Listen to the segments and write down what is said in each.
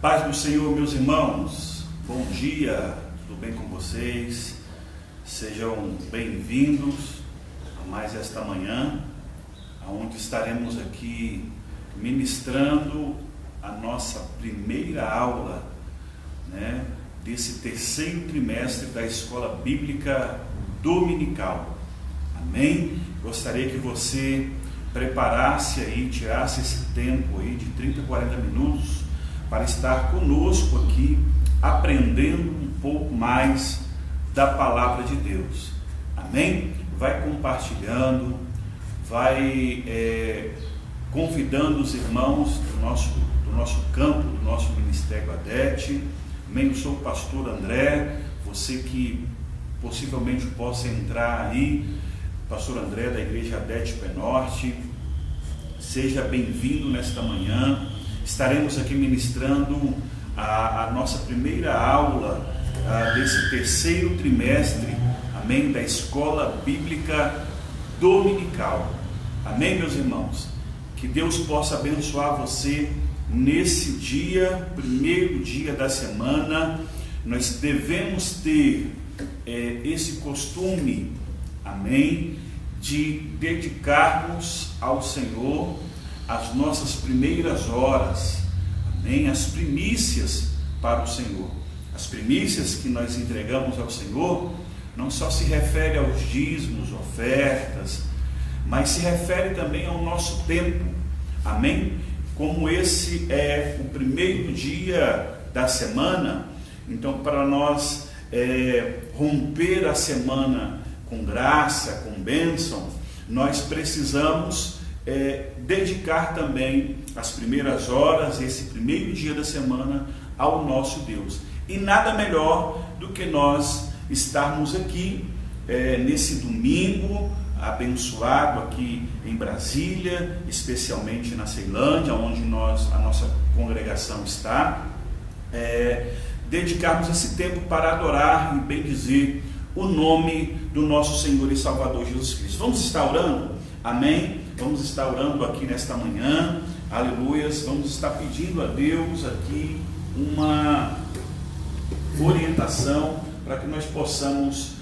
Paz do Senhor, meus irmãos, bom dia, tudo bem com vocês? Sejam bem-vindos a mais esta manhã, onde estaremos aqui ministrando a nossa primeira aula, desse terceiro trimestre da Escola Bíblica Dominical. Amém? Gostaria que você preparasse aí, tirasse esse tempo aí de 30, 40 minutos para estar conosco aqui, aprendendo um pouco mais da Palavra de Deus. Amém? Vai compartilhando, vai convidando os irmãos do nosso campo, do nosso Ministério ADET. Amém? Eu sou o pastor André, você que possivelmente possa entrar aí, pastor André da Igreja ADET Pé Norte. Seja bem-vindo nesta manhã. Estaremos aqui ministrando a nossa primeira aula desse terceiro trimestre, amém, da Escola Bíblica Dominical. Amém, meus irmãos? Que Deus possa abençoar você nesse dia, primeiro dia da semana. Nós devemos ter esse costume, amém, de dedicarmos ao Senhor as nossas primeiras horas, amém, as primícias para o Senhor. As primícias que nós entregamos ao Senhor não só se refere aos dízimos, ofertas, mas se refere também ao nosso tempo, amém? Como esse é o primeiro dia da semana, então para nós romper a semana com graça, com bênção, nós precisamos dedicar também as primeiras horas, esse primeiro dia da semana, ao nosso Deus. E nada melhor do que nós estarmos aqui nesse domingo abençoado aqui em Brasília, especialmente na Ceilândia, onde a nossa congregação está, dedicarmos esse tempo para adorar e bendizer o nome do nosso Senhor e Salvador Jesus Cristo. Vamos estar orando? Amém? Vamos estar orando aqui nesta manhã, aleluias. Vamos estar pedindo a Deus aqui uma orientação para que nós possamos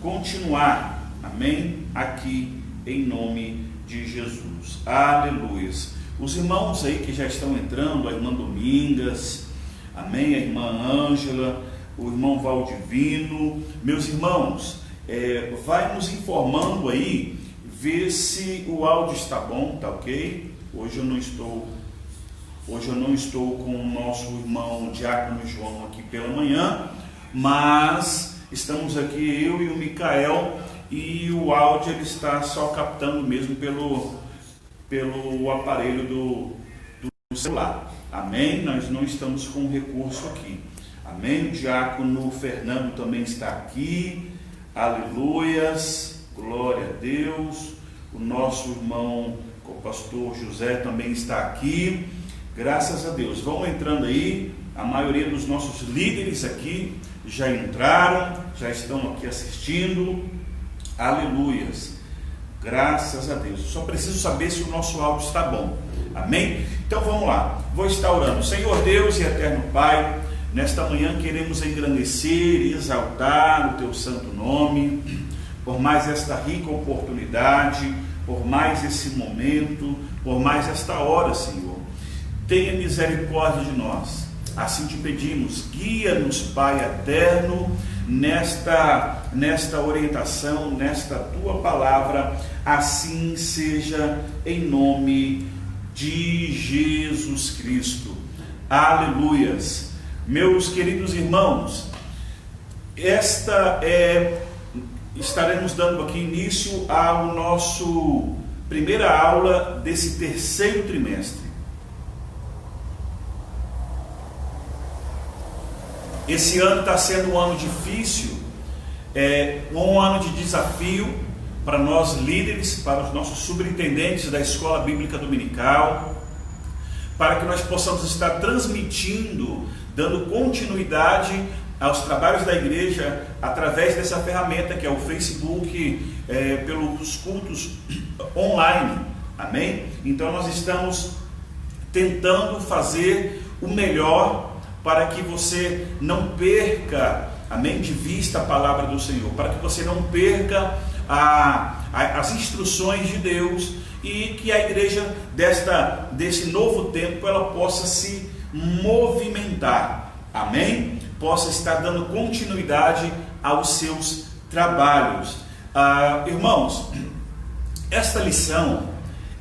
continuar, amém, aqui em nome de Jesus, aleluias. Os irmãos aí que já estão entrando, a irmã Domingas, amém, a irmã Ângela, o irmão Valdivino, meus irmãos, vai nos informando aí, ver se o áudio está bom, tá ok? Hoje eu não estou com o nosso irmão Diácono João aqui pela manhã, mas estamos aqui eu e o Micael, e o áudio ele está só captando mesmo pelo aparelho do celular, amém? Nós não estamos com recurso aqui, amém? O Diácono Fernando também está aqui, aleluias, glória a Deus. O nosso irmão, o pastor José também está aqui, graças a Deus. Vão entrando aí, a maioria dos nossos líderes aqui já entraram, já estão aqui assistindo, aleluias, graças a Deus. Só preciso saber se o nosso áudio está bom, amém? Então vamos lá, vou estar orando. Senhor Deus e eterno Pai, nesta manhã queremos engrandecer e exaltar o Teu santo nome, por mais esta rica oportunidade, por mais esse momento, por mais esta hora, Senhor. Tenha misericórdia de nós, assim te pedimos, guia-nos, Pai eterno, nesta orientação, nesta Tua palavra, assim seja em nome de Jesus Cristo, aleluias. Meus queridos irmãos, estaremos dando aqui início ao nosso primeira aula desse terceiro trimestre. Esse ano está sendo um ano difícil, um ano de desafio para nós líderes, para os nossos superintendentes da Escola Bíblica Dominical, para que nós possamos estar transmitindo, dando continuidade aos trabalhos da igreja através dessa ferramenta que é o Facebook, pelos cultos online, amém? Então nós estamos tentando fazer o melhor para que você não perca, amém, de vista a palavra do Senhor, para que você não perca as instruções de Deus, e que a igreja desse novo tempo ela possa se movimentar, amém? Possa estar dando continuidade aos seus trabalhos. Irmãos, esta lição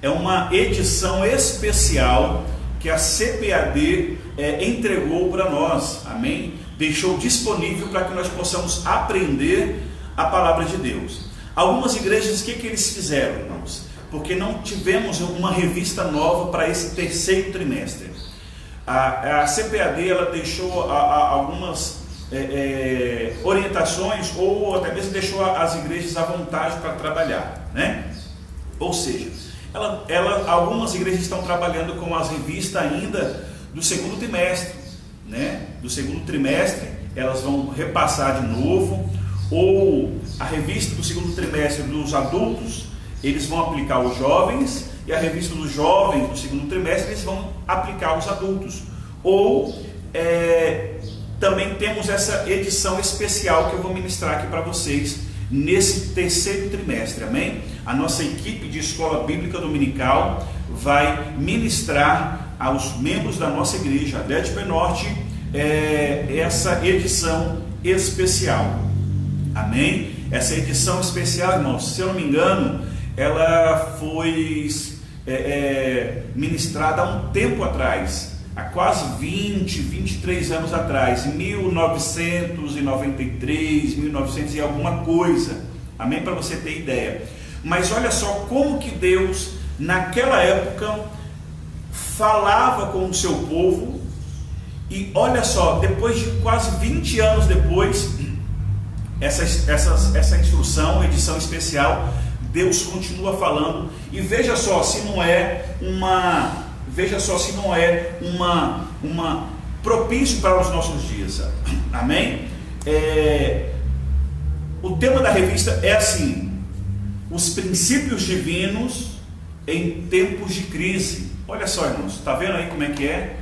é uma edição especial que a CPAD entregou para nós, amém? Deixou disponível para que nós possamos aprender a palavra de Deus. Algumas igrejas, o que eles fizeram, irmãos? Porque não tivemos uma revista nova para esse terceiro trimestre. A CPAD ela deixou algumas orientações, ou até mesmo deixou as igrejas à vontade para trabalhar, né? Ou seja, algumas igrejas estão trabalhando com as revistas ainda do segundo trimestre, né? Do segundo trimestre, elas vão repassar de novo, ou a revista do segundo trimestre dos adultos, eles vão aplicar aos jovens, e a revista dos jovens do segundo trimestre, eles vão aplicar aos adultos. Ou também temos essa edição especial que eu vou ministrar aqui para vocês nesse terceiro trimestre, amém? A nossa equipe de escola bíblica dominical vai ministrar aos membros da nossa igreja, a DETP Norte, essa edição especial, amém? Essa edição especial, irmãos, se eu não me engano, ela foi ministrada há um tempo atrás, há quase 23 anos atrás, em 1993, 1900 e alguma coisa, amém? Para você ter ideia. Mas olha só como que Deus, naquela época, falava com o seu povo, e olha só, depois de quase 20 anos depois, essa instrução, edição especial, Deus continua falando, e veja só se não é uma propício para os nossos dias, amém? O tema da revista é assim: os princípios divinos em tempos de crise. Olha só, irmãos, está vendo aí como é que é?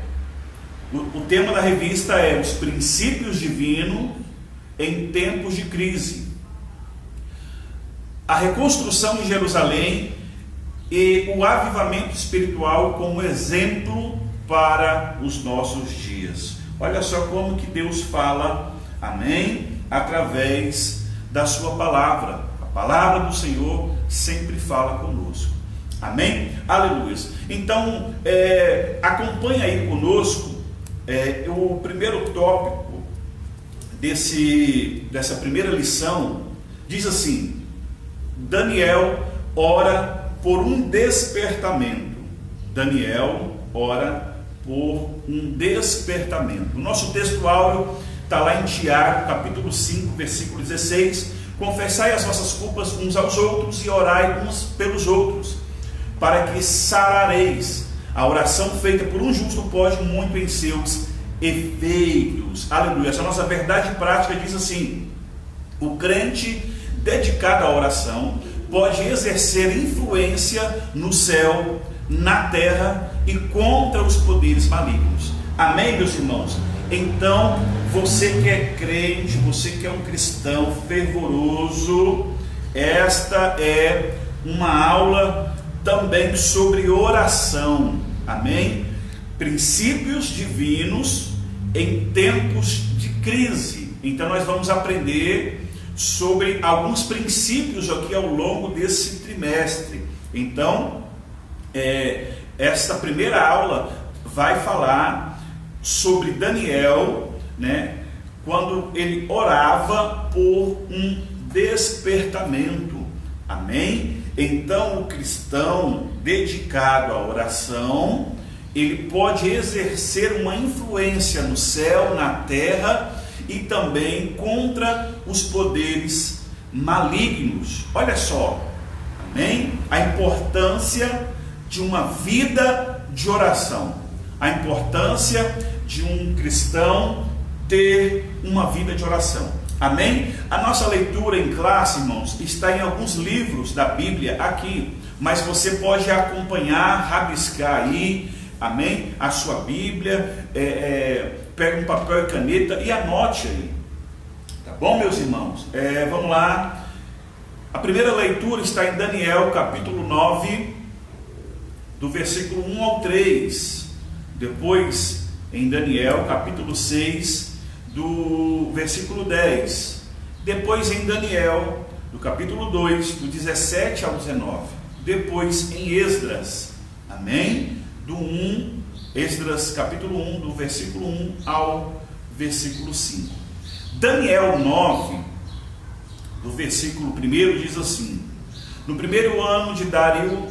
O tema da revista é os princípios divinos em tempos de crise. A reconstrução de Jerusalém e o avivamento espiritual como exemplo para os nossos dias. Olha só como que Deus fala, amém? Através da sua palavra. A palavra do Senhor sempre fala conosco, amém? Aleluia. Então, acompanha aí conosco o primeiro tópico dessa primeira lição. Diz assim: Daniel ora por um despertamento. Daniel ora por um despertamento. O nosso texto áureo está lá em Tiago, capítulo 5, versículo 16. Confessai as vossas culpas uns aos outros e orai uns pelos outros, para que sarareis. A oração feita por um justo pode muito em seus efeitos. Aleluia. Essa nossa verdade prática diz assim: o crente dedicado à oração pode exercer influência no céu, na terra e contra os poderes malignos. Amém, meus irmãos? Então, você que é crente, você que é um cristão fervoroso, esta é uma aula também sobre oração. Amém? Princípios divinos em tempos de crise. Então nós vamos aprender sobre alguns princípios aqui ao longo desse trimestre. Então, esta primeira aula vai falar sobre Daniel, né, quando ele orava por um despertamento. Amém? Então, o cristão dedicado à oração, ele pode exercer uma influência no céu, na terra e também contra os poderes malignos. Olha só, amém? A importância de uma vida de oração, a importância de um cristão ter uma vida de oração. Amém? A nossa leitura em classe, irmãos, está em alguns livros da Bíblia aqui, mas você pode acompanhar, rabiscar aí, amém? A sua Bíblia, pega um papel e caneta e anote aí, tá bom, meus irmãos? Vamos lá. A primeira leitura está em Daniel, capítulo 9, do versículo 1 ao 3. Depois, em Daniel, capítulo 6, do versículo 10. Depois, em Daniel, do capítulo 2, do 17 ao 19. Depois, em Esdras, amém? Esdras, capítulo 1, do versículo 1 ao versículo 5. Daniel 9, do versículo 1, diz assim: no primeiro ano de Dario,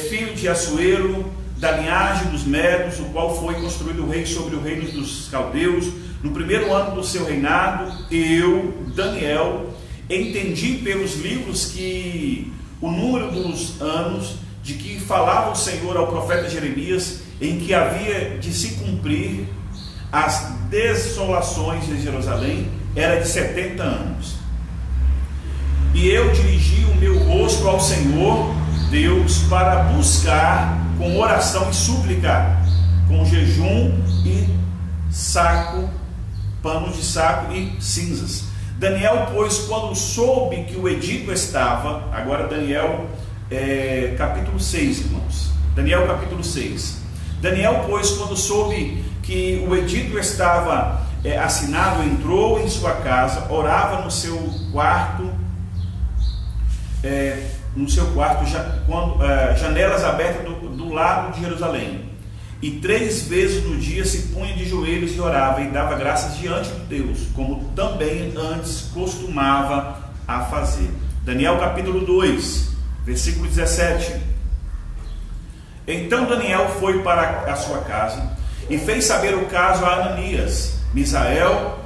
filho de Assuero, da linhagem dos Medos, o qual foi construído o rei sobre o reino dos caldeus, no primeiro ano do seu reinado, eu, Daniel, entendi pelos livros que o número dos anos de que falava o Senhor ao profeta Jeremias, em que havia de se cumprir as desolações de Jerusalém, era de 70 anos. E eu dirigi o meu rosto ao Senhor Deus para buscar com oração e súplica, com jejum e panos de saco e cinzas. Daniel, pois, quando soube que o edito estava, agora Daniel, capítulo 6, irmãos. Daniel, capítulo 6. Daniel, pois, quando soube que o edito estava assinado, entrou em sua casa, orava no seu quarto, janelas abertas do lado de Jerusalém, e 3 vezes no dia se punha de joelhos e orava e dava graças diante de Deus, como também antes costumava a fazer. Daniel capítulo 2, versículo 17. Então Daniel foi para a sua casa e fez saber o caso a Ananias, Misael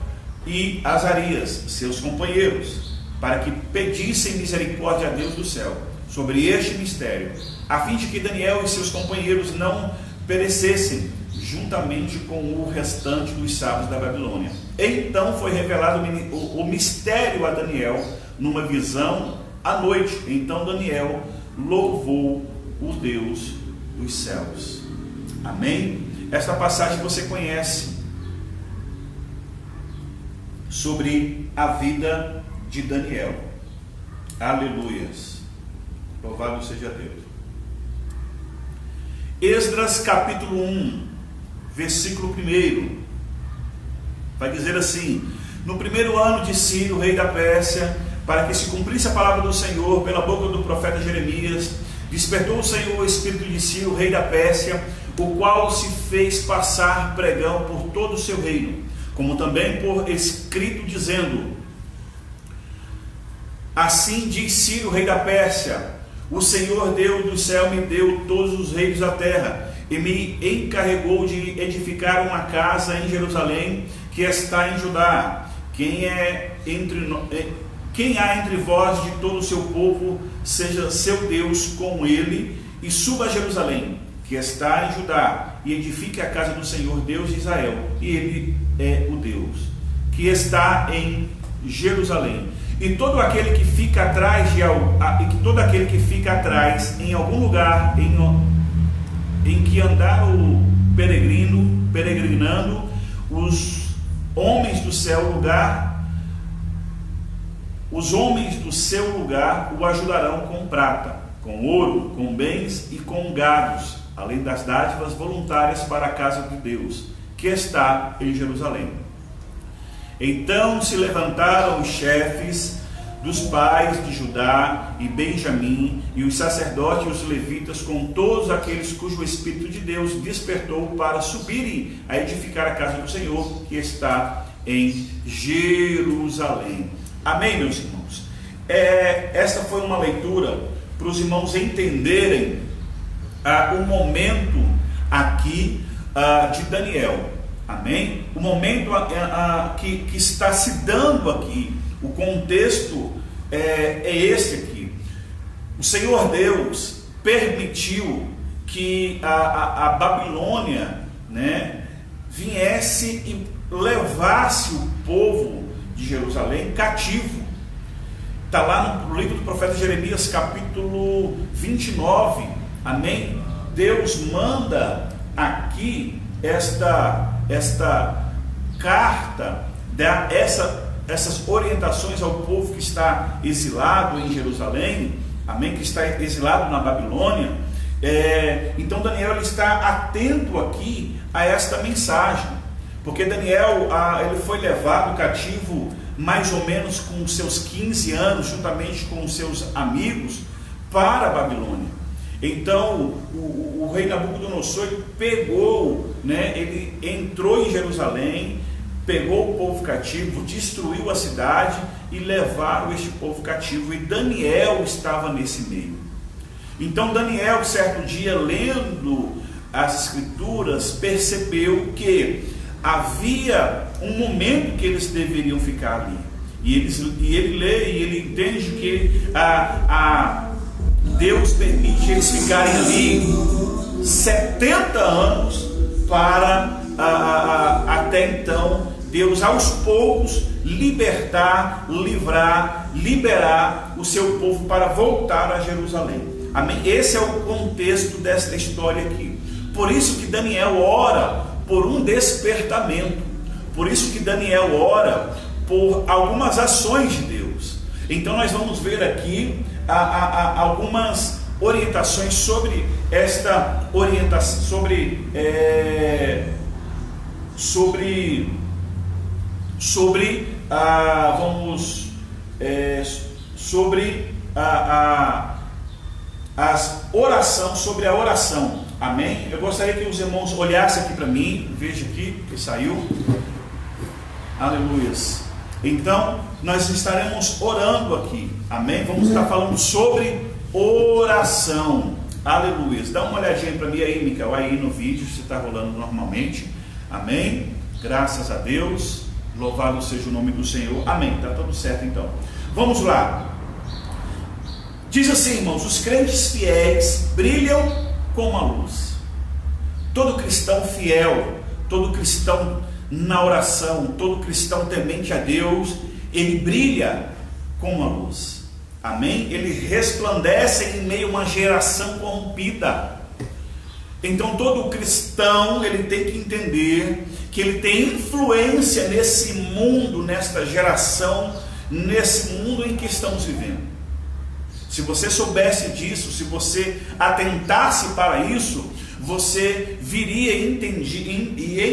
e Azarias, seus companheiros, para que pedissem misericórdia a Deus do céu sobre este mistério, a fim de que Daniel e seus companheiros não perecessem juntamente com o restante dos sábios da Babilônia. Então foi revelado o mistério a Daniel numa visão à noite. Então Daniel louvou o Deus dos céus. Amém? Esta passagem você conhece, sobre a vida de Daniel. Aleluias. Louvado seja Deus. Esdras capítulo 1, versículo 1, vai dizer assim: no primeiro ano de Ciro, rei da Pérsia, para que se cumprisse a palavra do Senhor pela boca do profeta Jeremias, despertou o Senhor o espírito de Ciro, rei da Pérsia, o qual se fez passar pregão por todo o seu reino, como também por escrito, dizendo: assim diz Ciro, rei da Pérsia: o Senhor Deus do céu me deu todos os reinos da terra e me encarregou de edificar uma casa em Jerusalém, que está em Judá. Quem há entre vós de todo o seu povo, seja seu Deus com ele, e suba a Jerusalém, que está em Judá, e edifique a casa do Senhor Deus de Israel, e ele é o Deus que está em Jerusalém. E todo aquele que fica atrás em algum lugar em que andar o peregrinando, os homens do seu lugar o ajudarão com prata, com ouro, com bens e com gados, além das dádivas voluntárias para a casa de Deus, que está em Jerusalém. Então se levantaram os chefes dos pais de Judá e Benjamim, e os sacerdotes e os levitas, com todos aqueles cujo Espírito de Deus despertou para subirem a edificar a casa do Senhor, que está em Jerusalém. Amém, meus irmãos? Esta foi uma leitura para os irmãos entenderem o momento aqui de Daniel. Amém? O momento que está se dando aqui, o contexto é esse aqui. O Senhor Deus permitiu que a Babilônia, viesse e levasse o povo de Jerusalém cativo. Está lá no livro do profeta Jeremias, capítulo 29, amém? Deus manda aqui esta carta, essas orientações ao povo que está exilado em Jerusalém, amém, que está exilado na Babilônia. Então Daniel ele está atento aqui a esta mensagem, porque Daniel ele foi levado cativo mais ou menos com seus 15 anos, juntamente com os seus amigos, para a Babilônia. Então o rei Nabucodonosor ele pegou, ele entrou em Jerusalém, pegou o povo cativo, destruiu a cidade e levaram este povo cativo, e Daniel estava nesse meio. Então Daniel, certo dia, lendo as escrituras, percebeu que havia um momento que eles deveriam ficar ali, e ele lê e ele entende que Deus permite eles ficarem ali 70 anos para até então Deus aos poucos liberar o seu povo para voltar a Jerusalém. Amém? Esse é o contexto desta história aqui. Por isso que Daniel ora por um despertamento. Por isso que Daniel ora por algumas ações de Deus. Então nós vamos ver aqui algumas orientações sobre esta orientação, sobre a oração. Amém? Eu gostaria que os irmãos olhassem aqui para mim. Veja aqui que saiu. Aleluias. Então nós estaremos orando aqui. Amém? Vamos estar falando sobre oração. Aleluias. Dá uma olhadinha para mim aí, Micael, aí no vídeo, se está rolando normalmente. Amém? Graças a Deus. Louvado seja o nome do Senhor. Amém. Está tudo certo então. Vamos lá. Diz assim, irmãos: os crentes fiéis brilham como a luz. Todo cristão fiel, todo cristão na oração, todo cristão temente a Deus, ele brilha como a luz. Amém? Ele resplandece em meio a uma geração corrompida. Então todo cristão ele tem que entender que ele tem influência nesse mundo, nesta geração, nesse mundo em que estamos vivendo. Se você soubesse disso, se você atentasse para isso, você viria e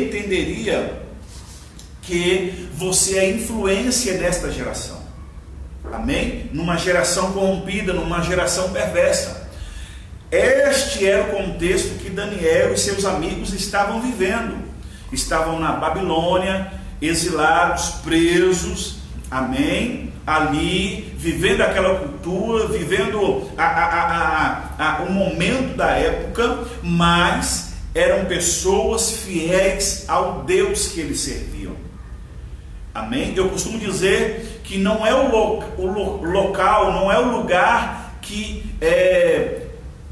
entenderia que você é influência nesta geração. Amém? Numa geração corrompida, numa geração perversa. Este era o contexto que Daniel e seus amigos estavam vivendo. Estavam na Babilônia, exilados, presos, amém? Ali, vivendo aquela cultura, vivendo o momento da época, mas eram pessoas fiéis ao Deus que eles serviam. Amém? Eu costumo dizer que não é o local, não é o lugar que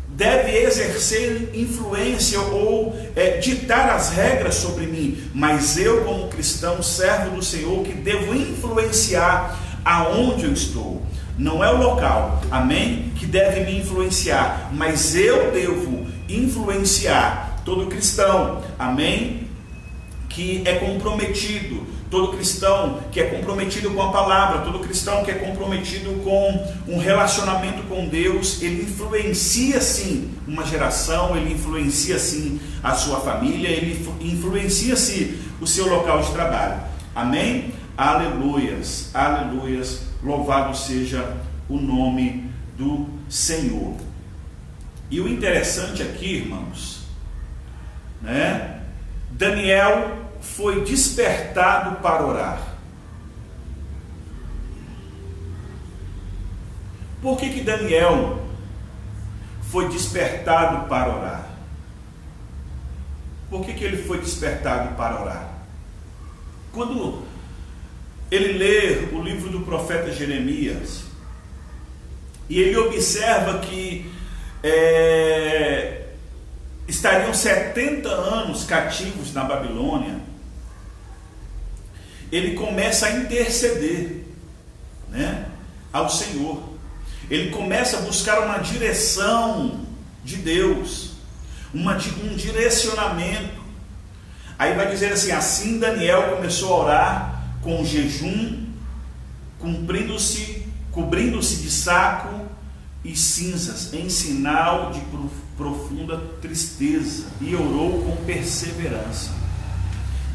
deve exercer influência ou ditar as regras sobre mim, mas eu, como cristão, servo do Senhor, que devo influenciar aonde eu estou. Não é o local, amém, que deve me influenciar, mas eu devo influenciar todo cristão, amém, que é comprometido, todo cristão que é comprometido com a palavra, todo cristão que é comprometido com um relacionamento com Deus, ele influencia sim uma geração, ele influencia sim a sua família, ele influencia sim o seu local de trabalho. Amém? Aleluias, aleluias, louvado seja o nome do Senhor. E o interessante aqui, irmãos, Daniel foi despertado para orar. Por que Daniel foi despertado para orar? Por que ele foi despertado para orar? Quando ele lê o livro do profeta Jeremias, e ele observa que estariam 70 anos cativos na Babilônia, ele começa a interceder, ao Senhor. Ele começa a buscar uma direção de Deus, um direcionamento. Aí vai dizer assim: assim Daniel começou a orar com jejum, cobrindo-se de saco e cinzas, em sinal de profunda tristeza, e orou com perseverança.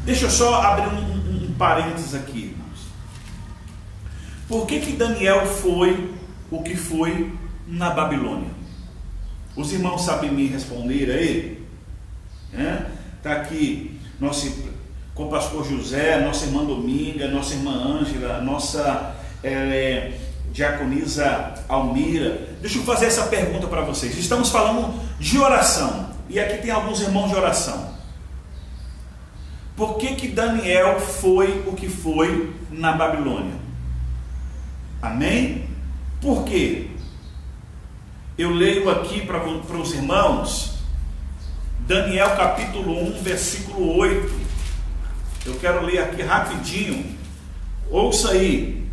Deixa eu só abrir um parênteses aqui, irmãos. Por que Daniel foi o que foi na Babilônia? Os irmãos sabem me responder aí? Está aqui com o pastor José, nossa irmã Dominga, nossa irmã Ângela, nossa diaconisa Almira. Deixa eu fazer essa pergunta para vocês. Estamos falando de oração, e aqui tem alguns irmãos de oração. Por que Daniel foi o que foi na Babilônia? Amém? Por quê? Eu leio aqui para os irmãos, Daniel capítulo 1, versículo 8. Eu quero ler aqui rapidinho. Ouça aí.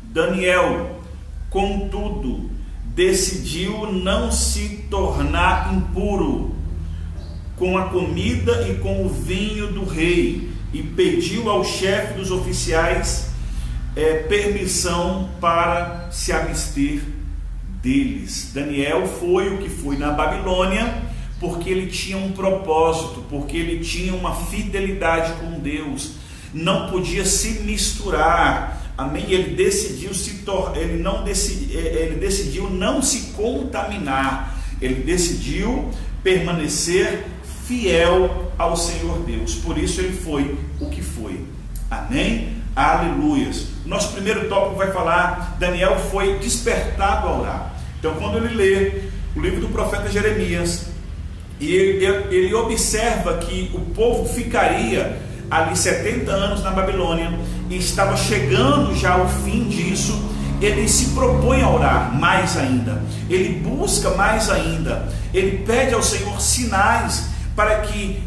Daniel, contudo, decidiu não se tornar impuro com a comida e com o vinho do rei, e pediu ao chefe dos oficiais permissão para se abster deles. Daniel foi o que foi na Babilônia porque ele tinha um propósito, porque ele tinha uma fidelidade com Deus, não podia se misturar. Amém? Ele decidiu ele decidiu não se contaminar, ele decidiu permanecer fiel ao Senhor Deus. Por isso ele foi o que foi. Amém? Aleluias. Nosso primeiro tópico vai falar: Daniel foi despertado a orar. Então, quando ele lê o livro do profeta Jeremias, e ele observa que o povo ficaria ali 70 anos na Babilônia, e estava chegando já ao fim disso, ele se propõe a orar mais ainda, ele busca mais ainda, ele pede ao Senhor sinais para que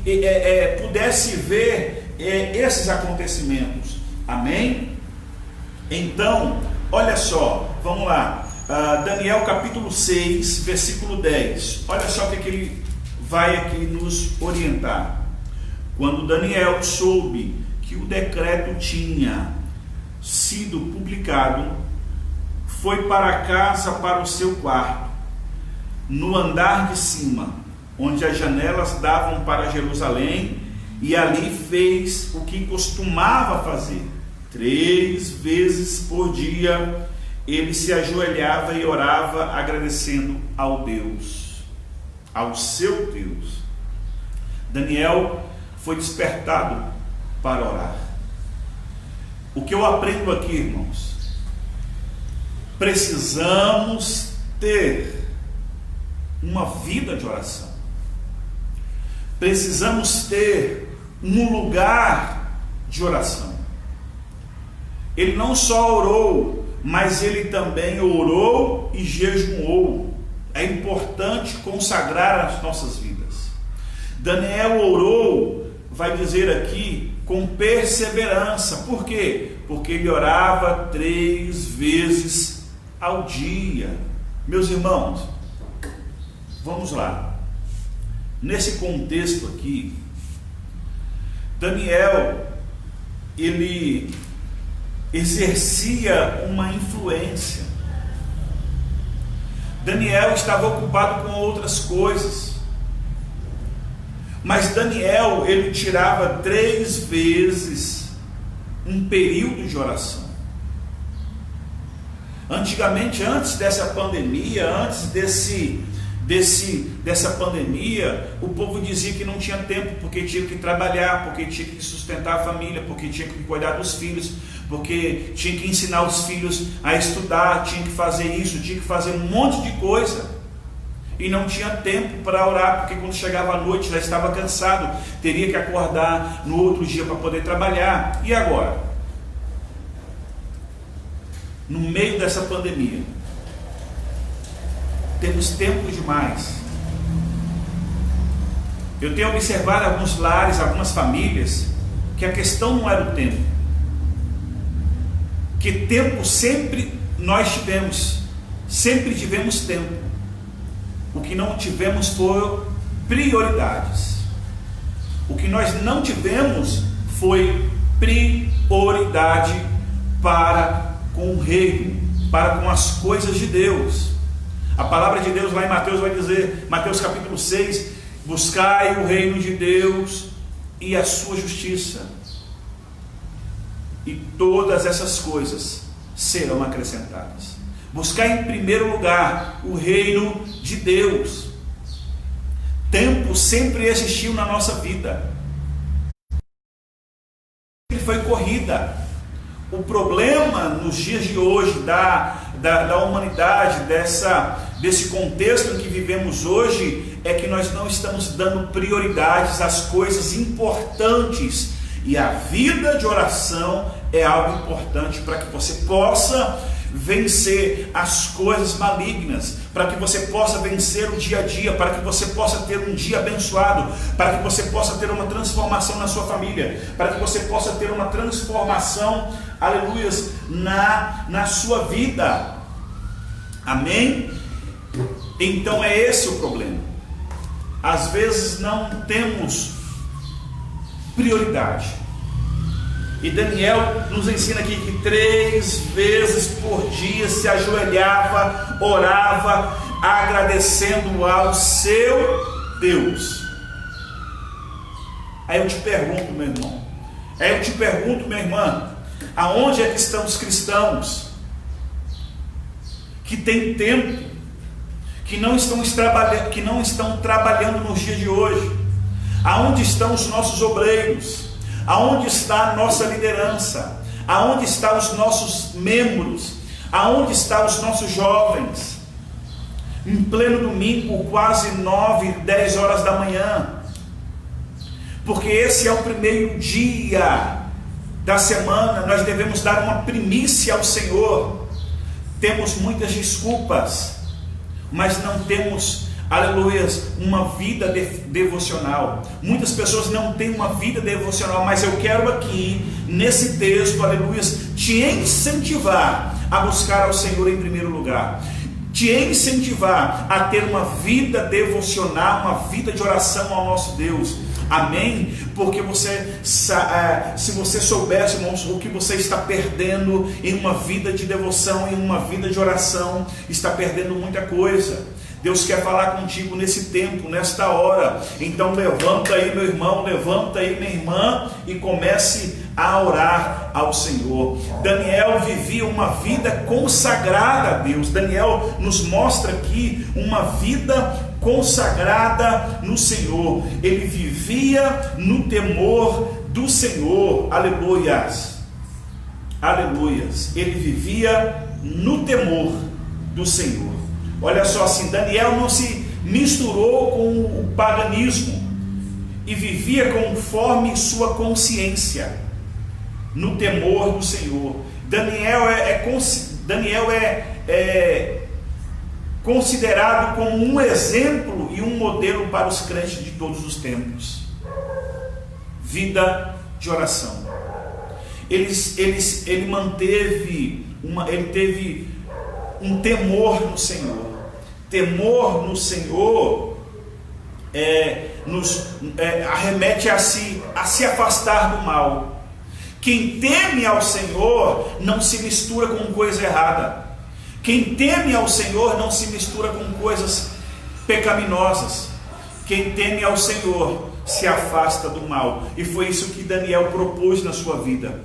pudesse ver esses acontecimentos. Amém? Então, olha só, vamos lá, Daniel capítulo 6, versículo 10, olha só o que ele vai aqui nos orientar. Quando Daniel soube que o decreto tinha sido publicado, foi para casa, para o seu quarto, no andar de cima, onde as janelas davam para Jerusalém, e ali fez o que costumava fazer. 3 vezes por dia ele se ajoelhava e orava, agradecendo ao seu Deus. Daniel foi despertado para orar. O que eu aprendo aqui, irmãos, precisamos ter uma vida de oração. Precisamos ter um lugar de oração. Ele não só orou, mas ele também orou e jejuou. É importante consagrar as nossas vidas. Daniel orou, vai dizer aqui, com perseverança. Por quê? Porque ele orava 3 vezes ao dia. Meus irmãos, vamos lá. Nesse contexto aqui, Daniel, ele exercia uma influência. Daniel estava ocupado com outras coisas, mas Daniel, ele tirava 3 vezes um período de oração. Antigamente, antes dessa pandemia, dessa pandemia, o povo dizia que não tinha tempo, porque tinha que trabalhar, porque tinha que sustentar a família, porque tinha que cuidar dos filhos, porque tinha que ensinar os filhos a estudar, tinha que fazer isso, tinha que fazer um monte de coisa, e não tinha tempo para orar, porque quando chegava a noite já estava cansado, teria que acordar no outro dia para poder trabalhar. E agora? No meio dessa pandemia, temos tempo demais. Eu tenho observado alguns lares, algumas famílias, que a questão não era o tempo. Que tempo sempre nós tivemos, sempre tivemos tempo. O que não tivemos foi prioridades. O que nós não tivemos foi prioridade para com o reino, para com as coisas de Deus. A palavra de Deus lá em Mateus vai dizer, Mateus capítulo 6, buscai o reino de Deus e a sua justiça, e todas essas coisas serão acrescentadas. Buscar em primeiro lugar o reino de Deus. Tempo sempre existiu na nossa vida, sempre foi corrida. O problema nos dias de hoje da humanidade, desse contexto em que vivemos hoje, é que nós não estamos dando prioridades às coisas importantes, e a vida de oração é algo importante para que você possa vencer as coisas malignas, para que você possa vencer o dia a dia, para que você possa ter um dia abençoado, para que você possa ter uma transformação na sua família, para que você possa ter uma transformação, aleluias, na sua vida. Amém? Então é esse o problema. Às vezes não temos prioridade. E Daniel nos ensina aqui que 3 vezes por dia se ajoelhava, orava, agradecendo ao seu Deus. Aí eu te pergunto, meu irmão, minha irmã, aonde é que estão os cristãos que têm tempo, que não estão trabalhando nos dias de hoje? Aonde estão os nossos obreiros? Aonde está a nossa liderança? Aonde estão os nossos membros? Aonde estão os nossos jovens? Em pleno domingo, quase 9, 10 horas da manhã. Porque esse é o primeiro dia da semana, nós devemos dar uma primícia ao Senhor. Temos muitas desculpas, mas não temos, aleluias, uma vida devocional. Muitas pessoas não têm uma vida devocional, mas eu quero aqui, nesse texto, aleluias, te incentivar a buscar ao Senhor em primeiro lugar, te incentivar a ter uma vida devocional, uma vida de oração ao nosso Deus. Amém? Porque se você soubesse, irmãos, o que você está perdendo em uma vida de devoção, em uma vida de oração, está perdendo muita coisa. Deus quer falar contigo nesse tempo, nesta hora. Então levanta aí, meu irmão, levanta aí, minha irmã, e comece a orar ao Senhor. Daniel vivia uma vida consagrada a Deus. Daniel nos mostra aqui uma vida consagrada no Senhor. Ele vivia no temor do Senhor. Aleluias. Aleluias. Ele vivia no temor do Senhor. Olha só, assim, Daniel não se misturou com o paganismo e vivia conforme sua consciência, no temor do Senhor. Daniel é considerado como um exemplo e um modelo para os crentes de todos os tempos. Vida de oração. Ele teve um temor no Senhor. Temor no Senhor arremete a se afastar do mal. Quem teme ao Senhor não se mistura com coisa errada. Quem teme ao Senhor não se mistura com coisas pecaminosas. Quem teme ao Senhor se afasta do mal. E foi isso que Daniel propôs na sua vida,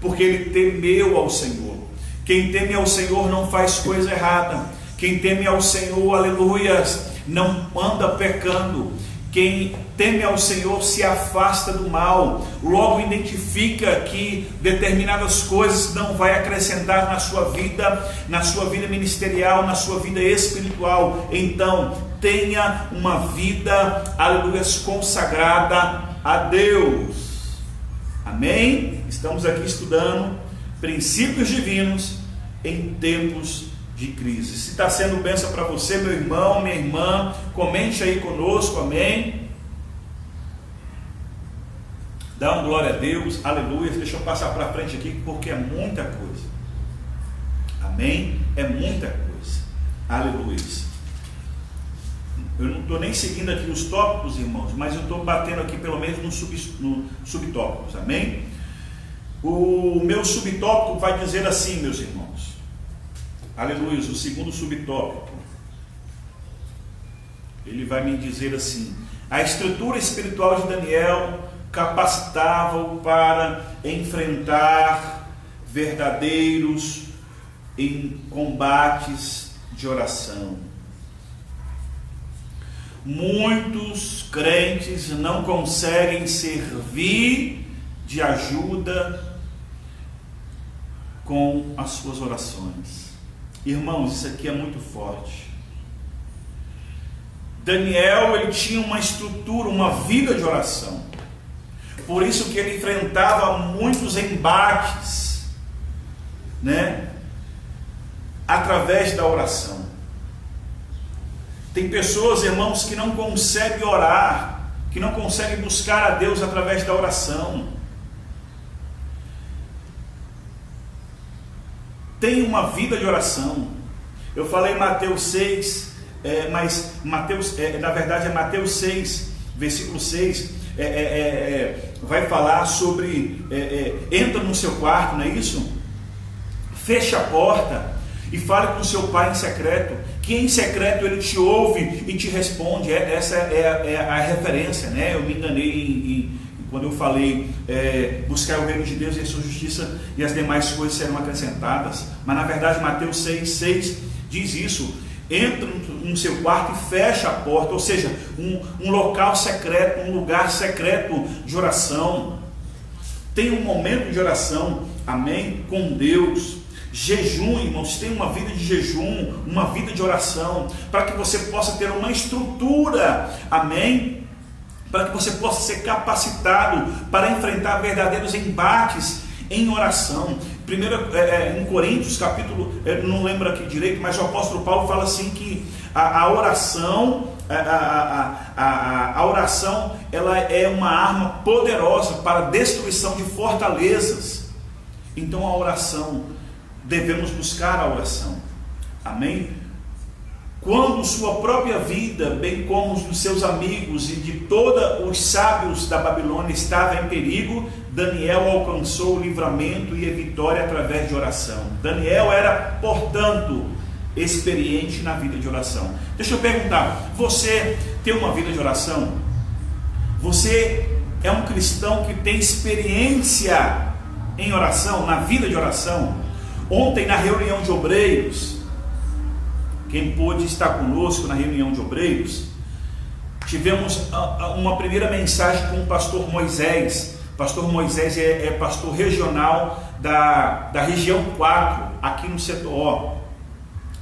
porque ele temeu ao Senhor. Quem teme ao Senhor não faz coisa errada. Quem teme ao Senhor, aleluias, não anda pecando. Quem teme ao Senhor se afasta do mal. Logo identifica que determinadas coisas não vai acrescentar na sua vida ministerial, na sua vida espiritual. Então, tenha uma vida, aleluias, consagrada a Deus. Amém? Estamos aqui estudando princípios divinos em tempos de crise. Se está sendo bênção para você, meu irmão, minha irmã, comente aí conosco, amém? Dá uma glória a Deus, aleluia. Deixa eu passar para frente aqui, porque é muita coisa, amém? É muita coisa, aleluia. Eu não estou nem seguindo aqui os tópicos, irmãos, mas eu estou batendo aqui pelo menos no subtópicos, amém? O meu subtópico vai dizer assim, meus irmãos, aleluia, o segundo subtópico, ele vai me dizer assim: a estrutura espiritual de Daniel capacitava-o para enfrentar verdadeiros em combates de oração. Muitos crentes não conseguem servir de ajuda com as suas orações. Irmãos, isso aqui é muito forte. Daniel, ele tinha uma estrutura, uma vida de oração. Por isso que ele enfrentava muitos embates, né? Através da oração. Tem pessoas, irmãos, que não conseguem orar, que não conseguem buscar a Deus através da oração. Tem uma vida de oração. Eu falei Mateus 6, mas Mateus, na verdade é Mateus 6, versículo 6, vai falar sobre, entra no seu quarto, não é isso? Feche a porta e fale com seu pai em secreto, que em secreto ele te ouve e te responde. Essa é a referência, né? Eu me enganei quando eu falei buscar o reino de Deus e a sua justiça, e as demais coisas serão acrescentadas. Mas na verdade Mateus 6 diz isso: entra no seu quarto e fecha a porta, ou seja, um local secreto, um lugar secreto de oração. Tem um momento de oração, amém, com Deus. Jejum, irmãos, tem uma vida de jejum, uma vida de oração, para que você possa ter uma estrutura, amém, para que você possa ser capacitado para enfrentar verdadeiros embates em oração. Primeiro, em Coríntios, capítulo, não lembro aqui direito, mas o apóstolo Paulo fala assim que a oração, a oração, ela é uma arma poderosa para a destruição de fortalezas. Então a oração, devemos buscar a oração, amém? Quando sua própria vida, bem como os dos seus amigos e de todos os sábios da Babilônia estava em perigo, Daniel alcançou o livramento e a vitória através de oração. Daniel era, portanto, experiente na vida de oração. Deixa eu perguntar, você tem uma vida de oração? Você é um cristão que tem experiência em oração, na vida de oração? Ontem, na reunião de obreiros, quem pôde estar conosco na reunião de obreiros, tivemos uma primeira mensagem com o pastor Moisés. Pastor Moisés é pastor regional da região 4, aqui no setor O.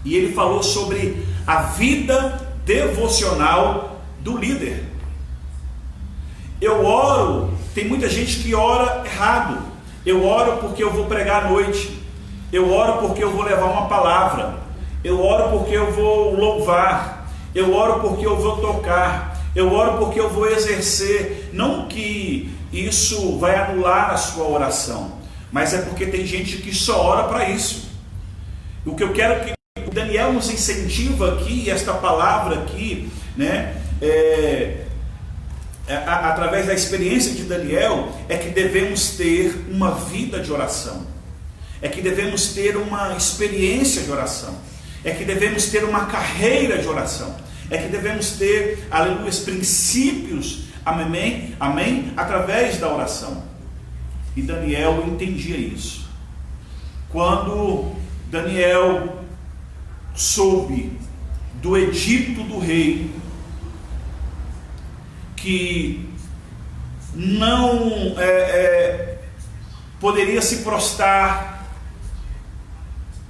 E ele falou sobre a vida devocional do líder. Eu oro, tem muita gente que ora errado. Eu oro porque eu vou pregar à noite. Eu oro porque eu vou levar uma palavra. Eu oro porque eu vou louvar. Eu oro porque eu vou tocar. Eu oro porque eu vou exercer. Não que isso vai anular a sua oração, mas é porque tem gente que só ora para isso. O que eu quero que o Daniel nos incentiva aqui, esta palavra aqui, né? Através da experiência de Daniel, é que devemos ter uma vida de oração. É que devemos ter uma experiência de oração, é que devemos ter uma carreira de oração, é que devemos ter, aleluia, princípios, amém, amém, através da oração. E Daniel entendia isso. Quando Daniel soube do edito do rei, que não poderia se prostrar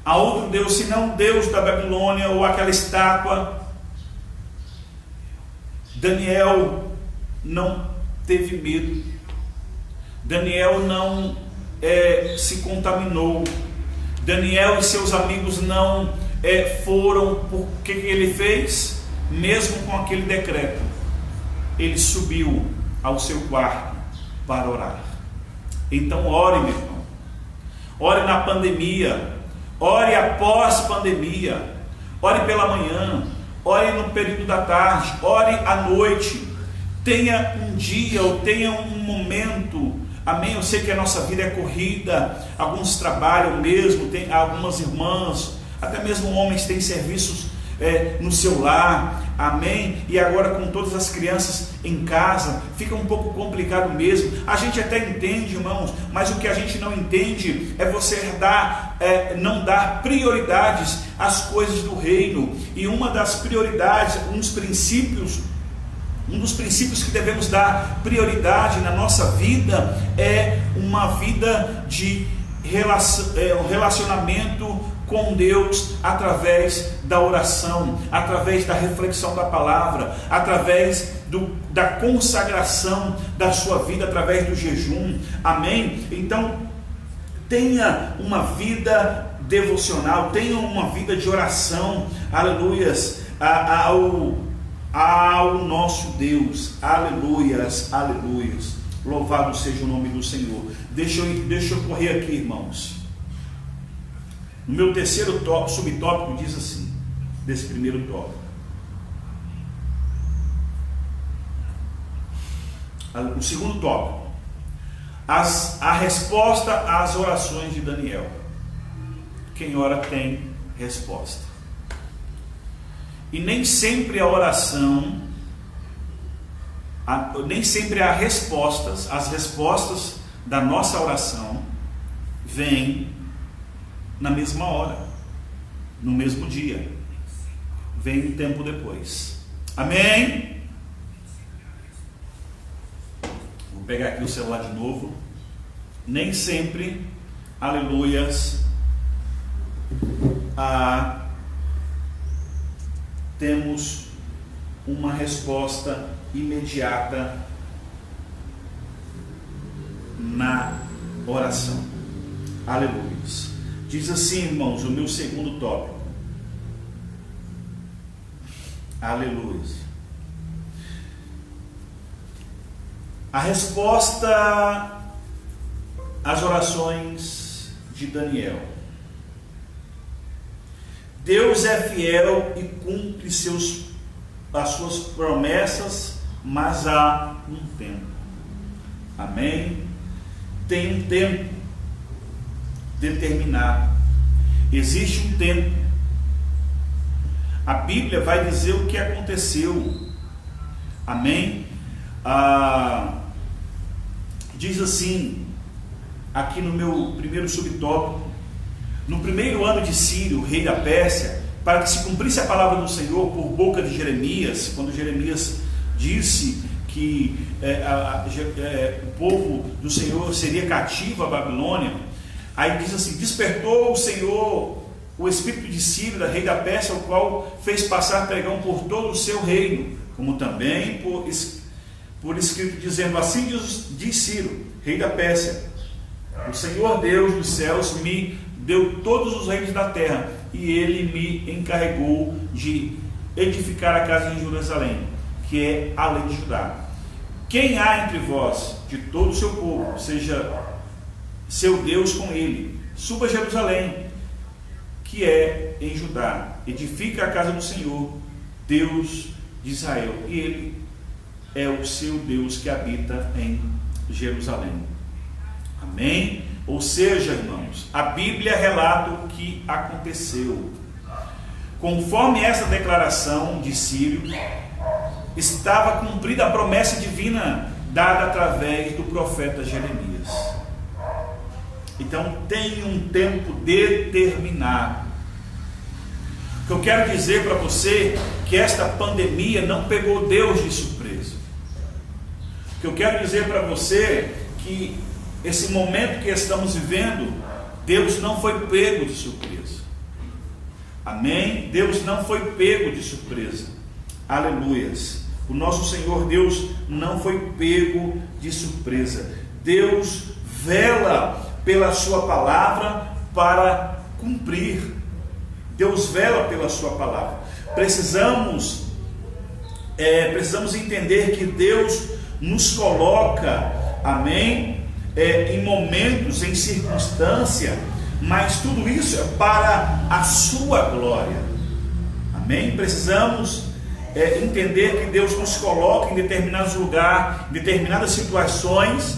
a outro Deus, senão Deus da Babilônia ou aquela estátua, Daniel não teve medo. Daniel não se contaminou. Daniel e seus amigos não foram. Por que ele fez? Mesmo com aquele decreto, ele subiu ao seu quarto para orar. Então ore, meu irmão. Ore na pandemia. Ore após pandemia, ore pela manhã, ore no período da tarde, ore à noite, tenha um dia ou tenha um momento, amém? Eu sei que a nossa vida é corrida, alguns trabalham mesmo, tem algumas irmãs, até mesmo homens têm serviços no seu lar, amém? E agora com todas as crianças em casa, fica um pouco complicado mesmo. A gente até entende, irmãos, mas o que a gente não entende é você não dar prioridades às coisas do reino. E uma das prioridades, um dos princípios que devemos dar prioridade na nossa vida é uma vida de relacionamento com Deus, através da oração, através da reflexão da palavra, através da consagração da sua vida, através do jejum, amém? Então, tenha uma vida devocional, tenha uma vida de oração, aleluias, ao nosso Deus, aleluias, aleluias, louvado seja o nome do Senhor. Deixa eu correr aqui, irmãos. No meu terceiro subtópico diz assim, desse primeiro tópico: o segundo tópico, a resposta às orações de Daniel. Quem ora tem resposta. E nem sempre a oração, nem sempre há respostas. As respostas da nossa oração vêm na mesma hora, no mesmo dia, vem um tempo depois, amém? Vou pegar aqui o celular de novo. Nem sempre, aleluias, temos uma resposta imediata na oração, aleluias. Diz assim, irmãos, o meu segundo tópico, aleluias. A resposta às orações de Daniel. Deus é fiel e cumpre as suas promessas, mas há um tempo, amém? Tem um tempo determinado, existe um tempo. A Bíblia vai dizer o que aconteceu, amém? Diz assim, aqui no meu primeiro subtópico: no primeiro ano de Círio, rei da Pérsia, para que se cumprisse a palavra do Senhor por boca de Jeremias, quando Jeremias disse que o povo do Senhor seria cativo à Babilônia. Aí diz assim: despertou o Senhor o espírito de Círio, rei da Pérsia, o qual fez passar pregão por todo o seu reino, como também por escrito, dizendo: assim diz Círio, rei da Pérsia, o Senhor Deus dos céus me deu todos os reinos da terra, e ele me encarregou de edificar a casa em Jerusalém, que é além de Judá. Quem há entre vós, de todo o seu povo, seja seu Deus com ele, suba a Jerusalém, que é em Judá, edifica a casa do Senhor, Deus de Israel, e ele é o seu Deus que habita em Jerusalém. Amém? Ou seja, irmãos, a Bíblia relata o que aconteceu. Conforme essa declaração de Círio, estava cumprida a promessa divina dada através do profeta Jeremias. Então tem um tempo determinado. O que eu quero dizer para você é que esta pandemia não pegou Deus de surpresa. O que eu quero dizer para você é que esse momento que estamos vivendo, Deus não foi pego de surpresa. Amém? Deus não foi pego de surpresa. Aleluias. O nosso Senhor Deus não foi pego de surpresa. Deus vela pela sua palavra para cumprir. Deus vela pela sua palavra. Precisamos entender que Deus nos coloca, amém, em momentos, em circunstância, mas tudo isso é para a sua glória. Amém? Precisamos entender que Deus nos coloca em determinados lugares, em determinadas situações,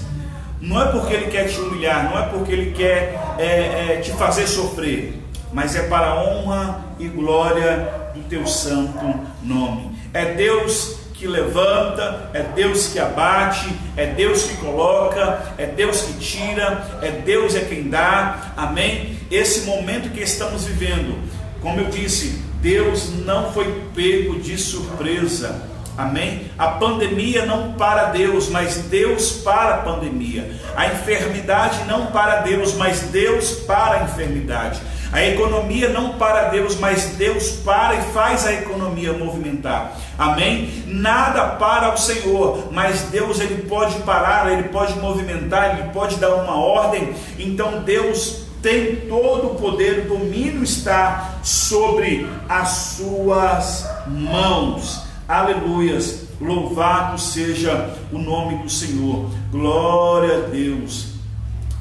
não é porque Ele quer te humilhar, não é porque Ele quer te fazer sofrer, mas é para a honra e glória do teu santo nome. É Deus que levanta, é Deus que abate, é Deus que coloca, é Deus que tira, Deus é quem dá. Amém? Esse momento que estamos vivendo, como eu disse, Deus não foi pego de surpresa. Amém? A pandemia não para Deus, mas Deus para a pandemia. A enfermidade não para Deus, mas Deus para a enfermidade. A economia não para Deus, mas Deus para e faz a economia movimentar. Amém? Nada para o Senhor, mas Deus, Ele pode parar, Ele pode movimentar, Ele pode dar uma ordem. Então Deus tem todo o poder, o domínio está sobre as suas mãos. Aleluias, louvado seja o nome do Senhor, glória a Deus.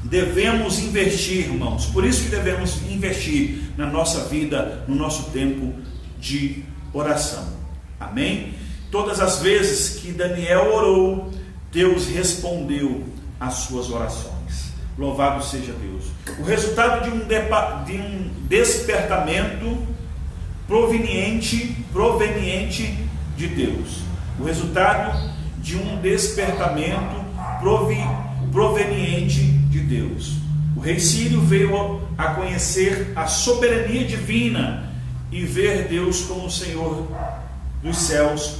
Devemos investir, irmãos, por isso que devemos investir na nossa vida, no nosso tempo de oração. Amém? Todas as vezes que Daniel orou, Deus respondeu às suas orações. Louvado seja Deus. O resultado de um despertamento proveniente de Deus. O resultado de um despertamento proveniente de Deus. O rei Sírio veio a conhecer a soberania divina e ver Deus como o Senhor dos céus.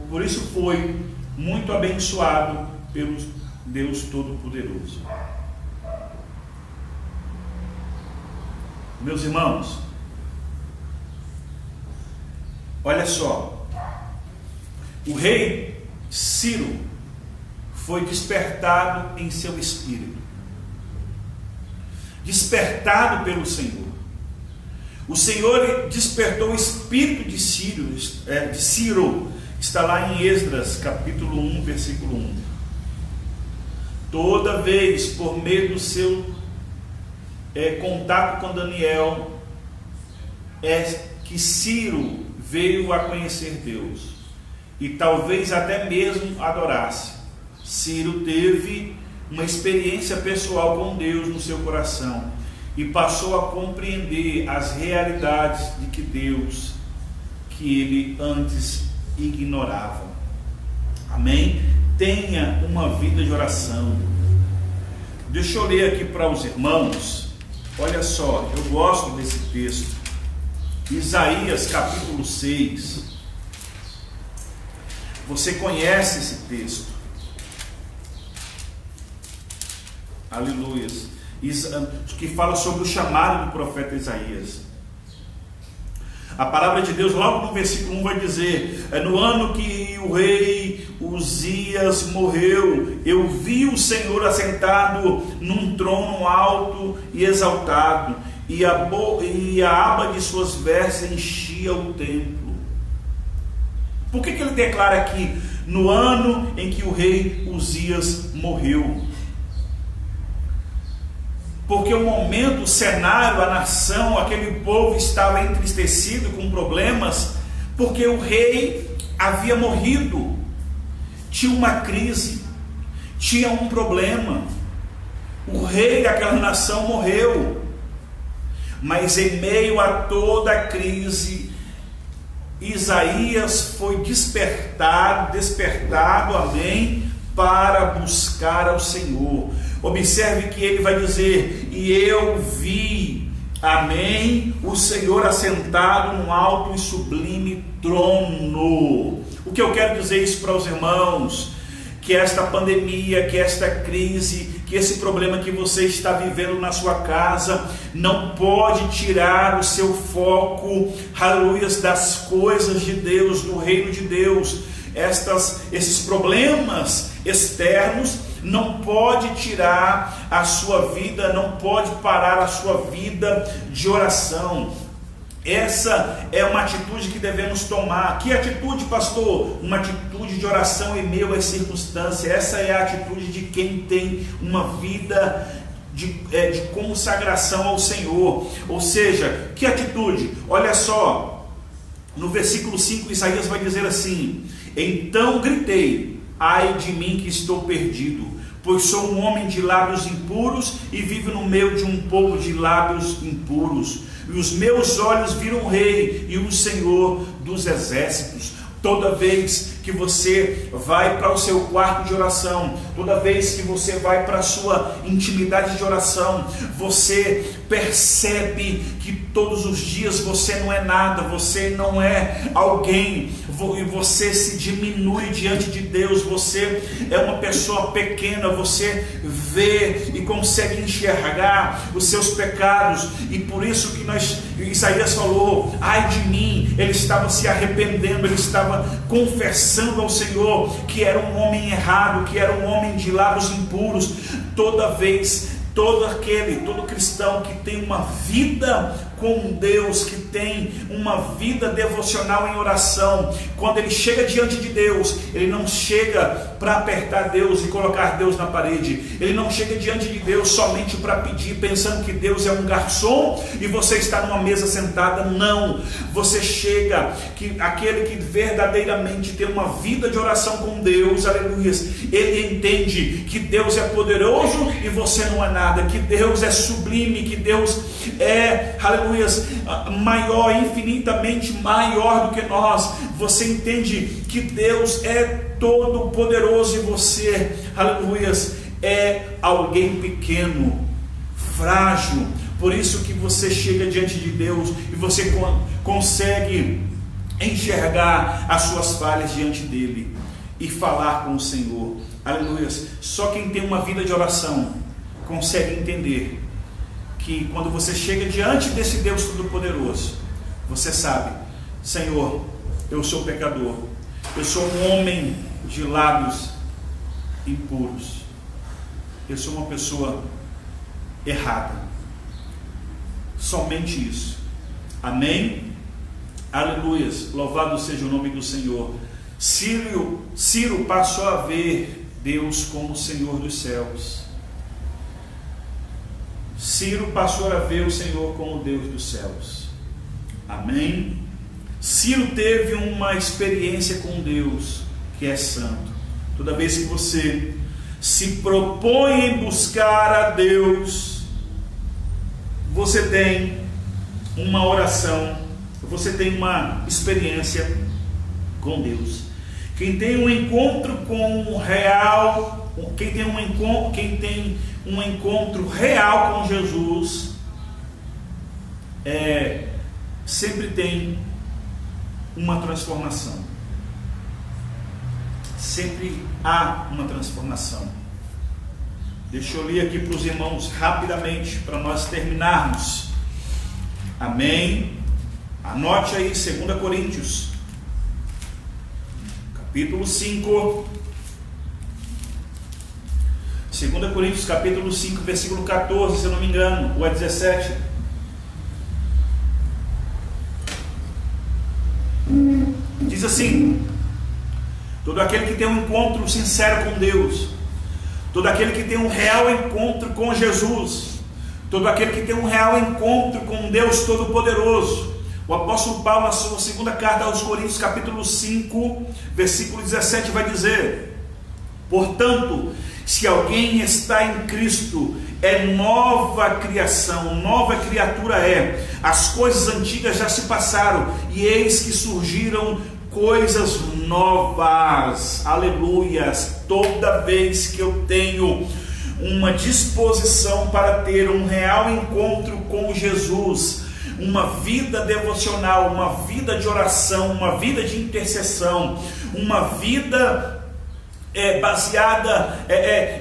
Por isso foi muito abençoado pelo Deus Todo-Poderoso. Meus irmãos, olha só, o rei Ciro foi despertado em seu espírito, despertado pelo Senhor. O Senhor despertou o espírito de Ciro, está lá em Esdras, capítulo 1, versículo 1. Toda vez, por meio do seu contato com Daniel, que Ciro veio a conhecer Deus, e talvez até mesmo adorasse. Ciro teve uma experiência pessoal com Deus no seu coração, e passou a compreender as realidades de que Deus, que ele antes ignorava. Amém? Tenha uma vida de oração. Deixa eu ler aqui para os irmãos. Olha só, eu gosto desse texto. Isaías capítulo 6. Você conhece esse texto? Aleluia. Que fala sobre o chamado do profeta Isaías. A palavra de Deus, logo no versículo 1, vai dizer: no ano que o rei Uzias morreu, eu vi o Senhor assentado num trono alto e exaltado, e a aba de suas vestes enchia o templo. Por que ele declara aqui, no ano em que o rei Uzias morreu? Porque o momento, o cenário, a nação, aquele povo estava entristecido com problemas, porque o rei havia morrido, tinha uma crise, tinha um problema. O rei daquela nação morreu, mas em meio a toda a crise, Isaías foi despertado, amém, para buscar ao Senhor. Observe que ele vai dizer: e eu vi, amém, o Senhor assentado num alto e sublime trono. O que eu quero dizer isso para os irmãos? Que esta pandemia, que esta crise, que esse problema que você está vivendo na sua casa, não pode tirar o seu foco, aleluia, das coisas de Deus, do reino de Deus. Esses problemas externos não pode tirar a sua vida, não pode parar a sua vida de oração. Essa é uma atitude que devemos tomar. Que atitude, pastor? Uma atitude de oração em meio às circunstâncias. Essa é a atitude de quem tem uma vida de consagração ao Senhor. Ou seja, que atitude? Olha só, no versículo 5, Isaías vai dizer assim: então gritei, ai de mim que estou perdido, pois sou um homem de lábios impuros e vivo no meio de um povo de lábios impuros. E os meus olhos viram o Rei e o Senhor dos exércitos. Toda vez que você vai para o seu quarto de oração, toda vez que você vai para a sua intimidade de oração, você percebe que todos os dias você não é nada, você não é alguém, e você se diminui diante de Deus, você é uma pessoa pequena, você vê e consegue enxergar os seus pecados, e por isso que Isaías falou, ai de mim. Ele estava se arrependendo, ele estava confessando ao Senhor que era um homem errado, que era um homem de lábios impuros. Toda vez, todo cristão que tem uma vida com Deus, que tem uma vida devocional em oração, quando ele chega diante de Deus, ele não chega para apertar Deus e colocar Deus na parede, ele não chega diante de Deus somente para pedir, pensando que Deus é um garçom e você está numa mesa sentada. Não, você chega, que aquele que verdadeiramente tem uma vida de oração com Deus, aleluia, ele entende que Deus é poderoso e você não é nada, que Deus é sublime, que Deus é, aleluia, maior, infinitamente maior do que nós. Você entende que Deus é todo poderoso e você, aleluia, é alguém pequeno, frágil. Por isso que você chega diante de Deus e você consegue enxergar as suas falhas diante dele e falar com o Senhor, aleluia. Só quem tem uma vida de oração consegue entender que quando você chega diante desse Deus Todo-Poderoso, você sabe, Senhor, eu sou pecador, eu sou um homem de lábios impuros, eu sou uma pessoa errada, somente isso. Amém? Aleluias, louvado seja o nome do Senhor. Ciro passou a ver Deus como o Senhor dos céus. Ciro passou a ver o Senhor como Deus dos céus. Amém? Ciro teve uma experiência com Deus que é santo. Toda vez que você se propõe em buscar a Deus, você tem uma oração, você tem uma experiência com Deus. Quem tem um encontro com o real, quem tem um encontro real com Jesus, sempre tem uma transformação. Sempre há uma transformação. Deixa eu ler aqui para os irmãos rapidamente, para nós terminarmos. Amém? Anote aí, 2 Coríntios, capítulo 5. 2 Coríntios, capítulo 5, versículo 14, se eu não me engano, ou é 17. Diz assim: todo aquele que tem um encontro sincero com Deus, todo aquele que tem um real encontro com Jesus, todo aquele que tem um real encontro com Deus Todo-Poderoso. O apóstolo Paulo, na sua segunda carta aos Coríntios, capítulo 5, versículo 17, vai dizer: portanto, se alguém está em Cristo, é nova criação, nova criatura é. As coisas antigas já se passaram, e eis que surgiram coisas novas. Aleluias! Toda vez que eu tenho uma disposição para ter um real encontro com Jesus, uma vida devocional, uma vida de oração, uma vida de intercessão, uma vida baseada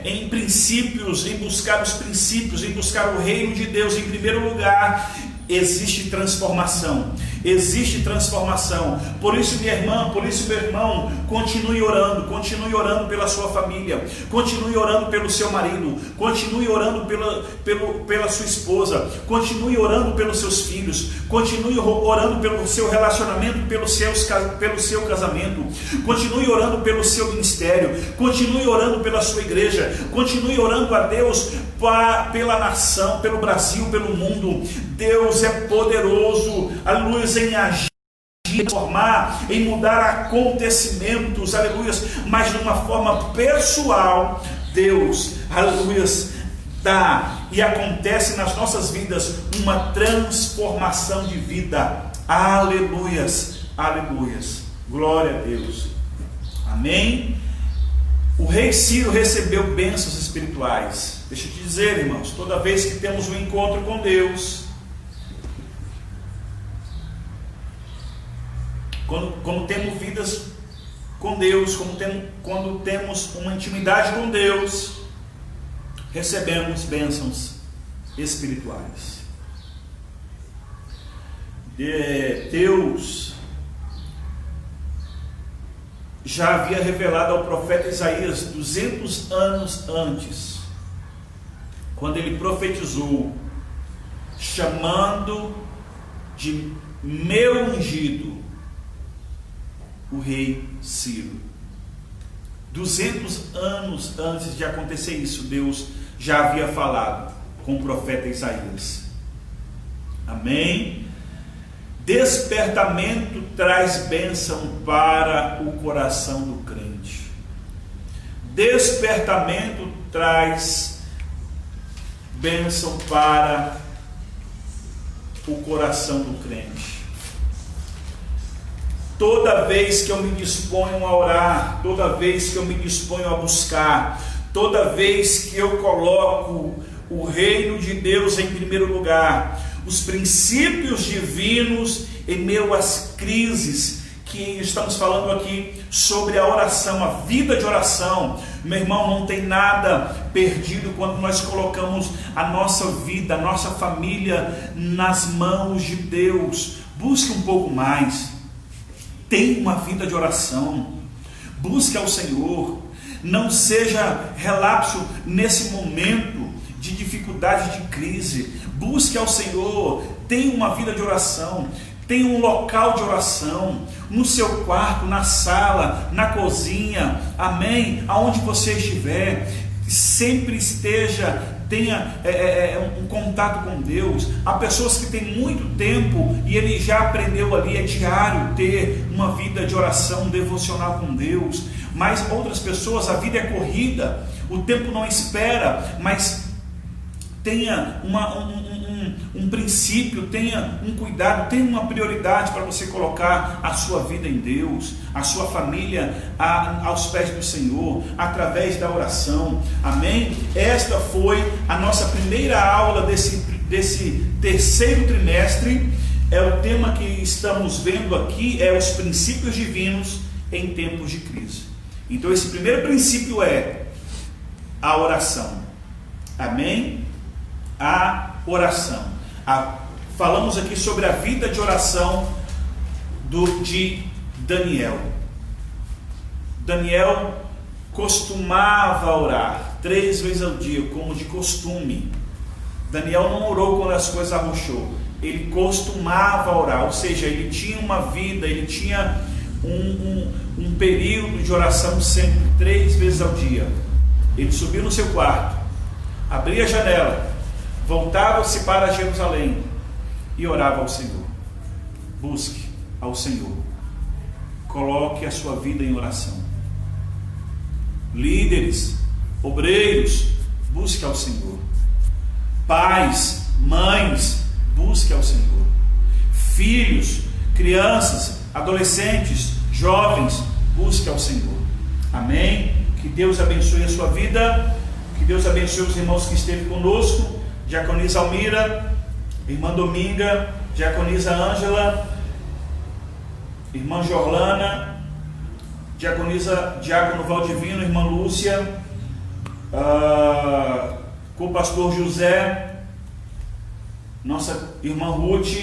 em princípios, em buscar os princípios, em buscar o reino de Deus em primeiro lugar, existe transformação. Existe transformação. Por isso, minha irmã, por isso, meu irmão, continue orando pela sua família, continue orando pelo seu marido, continue orando pela sua esposa, continue orando pelos seus filhos, continue orando pelo seu relacionamento, pelo seu casamento, continue orando pelo seu ministério, continue orando pela sua igreja, continue orando a Deus pela nação, pelo Brasil, pelo mundo. Deus é poderoso, a luz em agir transformar, em mudar acontecimentos, aleluias, mas de uma forma pessoal. Deus, aleluias, dá e acontece nas nossas vidas uma transformação de vida. Aleluias, aleluias, glória a Deus, amém. O rei Ciro recebeu bênçãos espirituais. Deixa eu te dizer, irmãos, toda vez que temos um encontro com Deus, quando temos vidas com Deus, quando temos uma intimidade com Deus, recebemos bênçãos espirituais. Deus já havia revelado ao profeta Isaías 200 anos antes, quando ele profetizou, chamando de meu ungido o rei Ciro. 200 anos antes de acontecer isso, Deus já havia falado com o profeta Isaías. Amém? Despertamento traz bênção para o coração do crente. Despertamento traz bênção para o coração do crente. Toda vez que eu me disponho a orar, toda vez que eu me disponho a buscar, toda vez que eu coloco o reino de Deus em primeiro lugar, os princípios divinos em meio às crises que estamos falando aqui sobre a oração, a vida de oração, meu irmão, não tem nada perdido quando nós colocamos a nossa vida, a nossa família nas mãos de Deus. Busque um pouco mais, tenha uma vida de oração, busque ao Senhor, não seja relapso nesse momento de dificuldade, de crise. Busque ao Senhor, tenha uma vida de oração, tenha um local de oração, no seu quarto, na sala, na cozinha, amém? Aonde você estiver, sempre tenha um contato com Deus. Há pessoas que têm muito tempo e ele já aprendeu ali, é diário ter uma vida de oração, devocional com Deus, mas outras pessoas, a vida é corrida, o tempo não espera, mas tenha um princípio, tenha um cuidado, tenha uma prioridade para você colocar a sua vida em Deus, a sua família aos pés do Senhor, através da oração, amém? Esta foi a nossa primeira aula desse terceiro trimestre. É o tema que estamos vendo aqui, é os princípios divinos em tempos de crise. Então esse primeiro princípio é a oração, amém? A oração. Falamos aqui sobre a vida de oração de Daniel. Daniel costumava orar 3 vezes ao dia, como de costume. Daniel não orou quando as coisas arrochou, ele costumava orar, ou seja, ele tinha uma vida, ele tinha um período de oração sempre 3 vezes ao dia. Ele subia no seu quarto, abria a janela, voltava-se para Jerusalém e orava ao Senhor. Busque ao Senhor, coloque a sua vida em oração. Líderes, obreiros, busque ao Senhor. Pais, mães, busque ao Senhor. Filhos, crianças, adolescentes, jovens, busque ao Senhor. Amém? Que Deus abençoe a sua vida, que Deus abençoe os irmãos que esteve conosco. Diaconisa Almira, irmã Dominga, diaconisa Ângela, irmã Jorlana, diácono Valdivino, irmã Lúcia, com o pastor José, nossa irmã Ruth,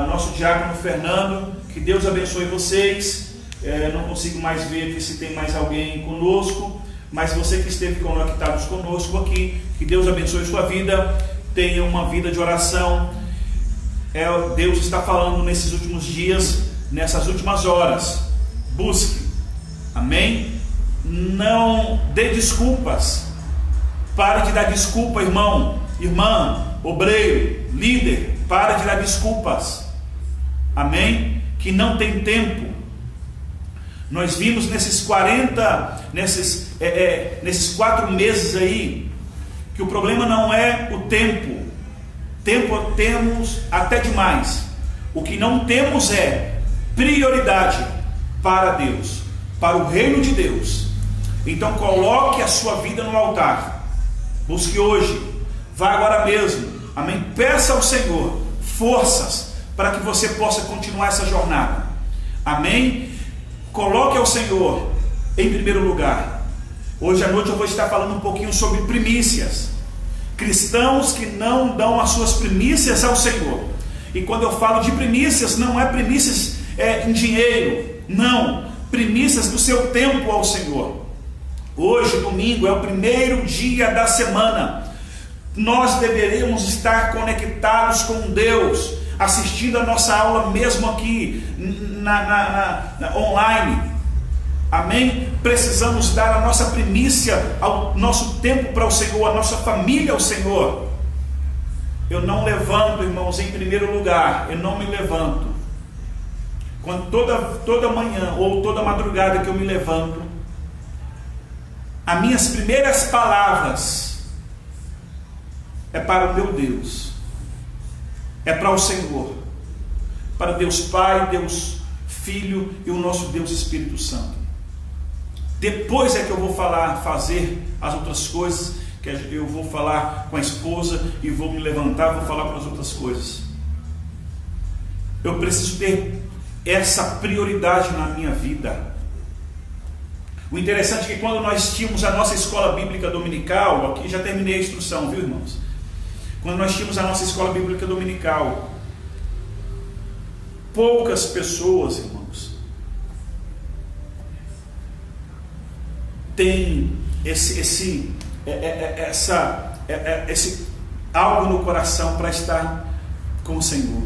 nosso diácono Fernando. Que Deus abençoe vocês. Não consigo mais ver aqui se tem mais alguém conosco, mas você que esteve conectados conosco aqui, que Deus abençoe sua vida, tenha uma vida de oração. Deus está falando nesses últimos dias, nessas últimas horas. Busque, amém? Não dê desculpas. Pare de dar desculpa, irmão, irmã, obreiro, líder. Pare de dar desculpas, amém? que não tem tempo. Nós vimos nesses 4 meses aí, que o problema não é o tempo. Tempo temos até demais. O que não temos é prioridade para Deus, para o reino de Deus. Então coloque a sua vida no altar. Busque hoje, vá agora mesmo, amém? Peça ao Senhor forças para que você possa continuar essa jornada, amém? Coloque ao Senhor em primeiro lugar. Hoje à noite eu vou estar falando um pouquinho sobre primícias. Cristãos que não dão as suas primícias ao Senhor. E quando eu falo de primícias, não é primícias em dinheiro, não, primícias do seu tempo ao Senhor. Hoje, domingo, é o primeiro dia da semana. Nós deveríamos estar conectados com Deus, assistindo a nossa aula mesmo aqui online. Amém? Precisamos dar a nossa primícia, ao nosso tempo para o Senhor, a nossa família ao Senhor. Eu não levanto, irmãos, em primeiro lugar, eu não me levanto. Quando toda manhã ou toda madrugada que eu me levanto, as minhas primeiras palavras é para o meu Deus, é para o Senhor, para Deus Pai, Deus Filho e o nosso Deus Espírito Santo. Depois é que eu vou fazer as outras coisas, que eu vou falar com a esposa e vou me levantar, vou falar para as outras coisas. Eu preciso ter essa prioridade na minha vida. O interessante é que quando nós tínhamos a nossa escola bíblica dominical, aqui já terminei a instrução, viu, irmãos? Quando nós tínhamos a nossa escola bíblica dominical, poucas pessoas, irmãos, têm esse algo no coração para estar com o Senhor.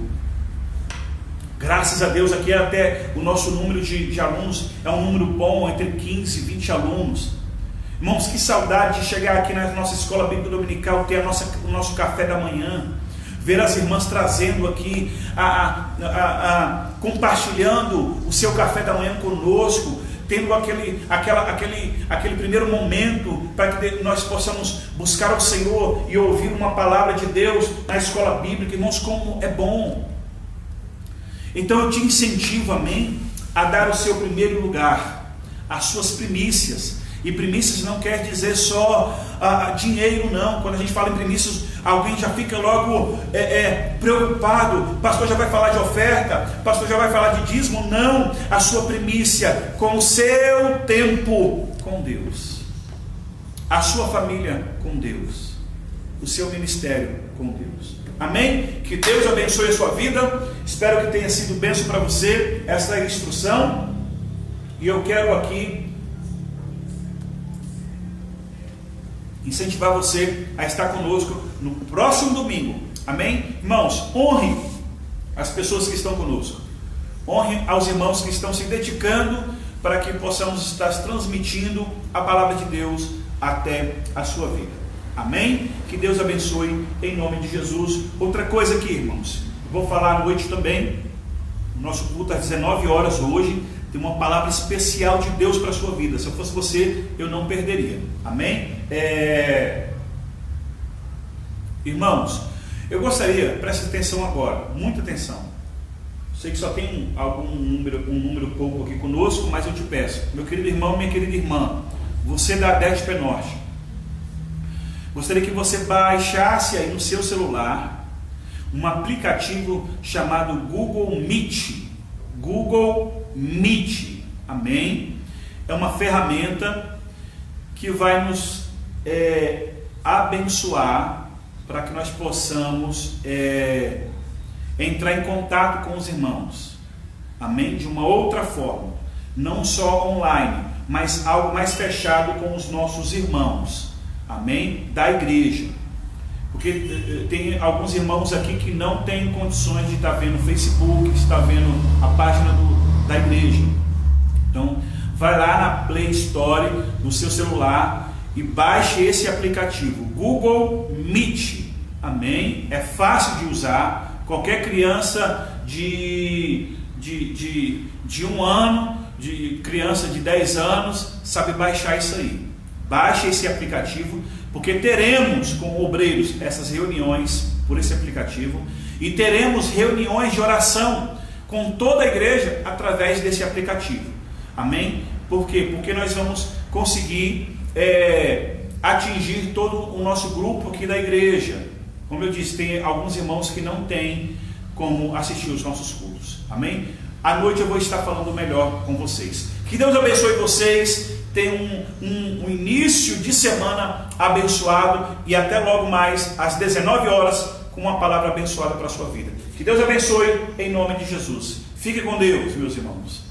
Graças a Deus, aqui até o nosso número de alunos é um número bom, entre 15 e 20 alunos. Irmãos, que saudade de chegar aqui na nossa escola bíblica dominical, ter o nosso café da manhã, ver as irmãs trazendo aqui, compartilhando o seu café da manhã conosco, tendo aquele primeiro momento para que nós possamos buscar o Senhor e ouvir uma palavra de Deus na escola bíblica. Irmãos, como é bom! Então eu te incentivo, amém, a dar o seu primeiro lugar, as suas primícias. E primícias não quer dizer só dinheiro, não. Quando a gente fala em primícias, alguém já fica logo preocupado. Pastor já vai falar de oferta, pastor já vai falar de dízimo. Não, a sua primícia com o seu tempo com Deus, a sua família com Deus, o seu ministério com Deus. Amém? Que Deus abençoe a sua vida. Espero que tenha sido bênção para você essa instrução. E eu quero aqui incentivar você a estar conosco no próximo domingo. Amém? Irmãos, honre as pessoas que estão conosco. Honre aos irmãos que estão se dedicando para que possamos estar transmitindo a palavra de Deus até a sua vida. Amém? Que Deus abençoe em nome de Jesus. Outra coisa aqui, irmãos, vou falar à noite também. Nosso culto às 19 horas hoje tem uma palavra especial de Deus para a sua vida. Se eu fosse você, eu não perderia. Amém? Irmãos, eu gostaria, preste atenção agora, muita atenção. Sei que só tem um número pouco aqui conosco, mas eu te peço, meu querido irmão, minha querida irmã, você da ADESP Norte, gostaria que você baixasse aí no seu celular um aplicativo chamado Google Meet. Google Meet, amém? É uma ferramenta que vai nos abençoar para que nós possamos entrar em contato com os irmãos, amém? De uma outra forma, não só online, mas algo mais fechado com os nossos irmãos, amém? Da igreja, porque tem alguns irmãos aqui que não têm condições de estar vendo o Facebook, estar vendo a página da igreja. Então vai lá na Play Store do seu celular e baixe esse aplicativo Google Meet, amém? É fácil de usar. Qualquer criança de de 1 ano, de criança de 10 anos, sabe baixar isso aí. Baixe esse aplicativo, porque teremos com obreiros essas reuniões por esse aplicativo e teremos reuniões de oração com toda a igreja através desse aplicativo. Amém? Por quê? Porque nós vamos conseguir atingir todo o nosso grupo aqui da igreja. Como eu disse, tem alguns irmãos que não têm como assistir os nossos cultos. Amém? À noite eu vou estar falando melhor com vocês. Que Deus abençoe vocês. Tenham um início de semana abençoado e até logo mais às 19 horas com uma palavra abençoada para a sua vida. Que Deus abençoe em nome de Jesus. Fique com Deus, meus irmãos.